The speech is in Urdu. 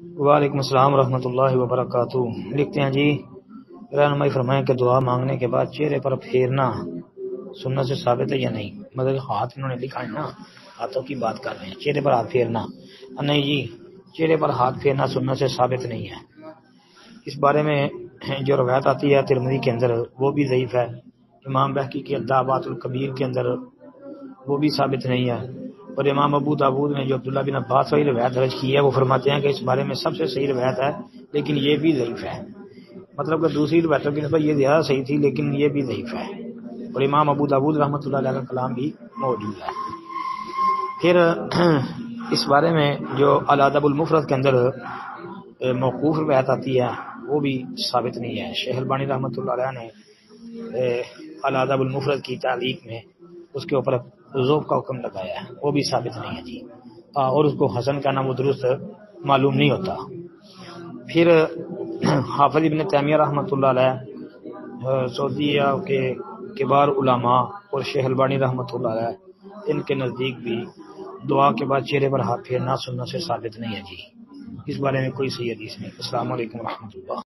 وعلیکم السلام ورحمۃ اللہ وبرکاتہ۔ لکھتے ہیں جی، رہنمائی فرمائیں کہ دعا مانگنے کے بعد چہرے پر پھیرنا سنت سے ثابت ہے یا نہیں؟ مطلب ہاتھ انہوں نے لکھا ہے نا، ہاتھوں کی بات کر رہے ہیں، چہرے پر ہاتھ پھیرنا نہیں جی، چہرے پر ہاتھ پھیرنا سنت سے ثابت نہیں ہے۔ اس بارے میں جو روایت آتی ہے ترمذی کے اندر وہ بھی ضعیف ہے، امام بہقی کی الدعوات الکبیر کے اندر وہ بھی ثابت نہیں ہے، اور امام ابو داؤد نے جو عبداللہ بن عباس والی روایت درج کی ہے وہ فرماتے ہیں کہ اس بارے میں سب سے صحیح روایت ہے لیکن یہ بھی ضعیف ہے، مطلب کہ دوسری روایتوں کی نسبت یہ زیادہ صحیح تھی لیکن یہ بھی ضعیف ہے، اور امام ابو داؤد رحمۃ اللہ علیہ کا کلام بھی موجود ہے۔ پھر اس بارے میں جو الادب المفرد کے اندر موقوف روایت آتی ہے وہ بھی ثابت نہیں ہے۔ شیخ البانی رحمۃ اللہ علیہ نے الادب المفرد کی تعلیق میں اس کے اوپر ذوب کا حکم لگایا ہے، وہ بھی ثابت نہیں ہے جی، اور اس کو حسن کا نام وہ درست معلوم نہیں ہوتا۔ پھر حافظ ابن تیمیہ رحمۃ اللہ علیہ سعودیہ کے کبار علماء اور شیخ البانی رحمۃ اللہ علیہ ان کے نزدیک بھی دعا کے بعد چہرے پر ہاتھ پھیرنا سنت سے ثابت نہیں ہے جی، اس بارے میں کوئی صحیح حدیث نہیں۔ السلام علیکم ورحمۃ اللہ۔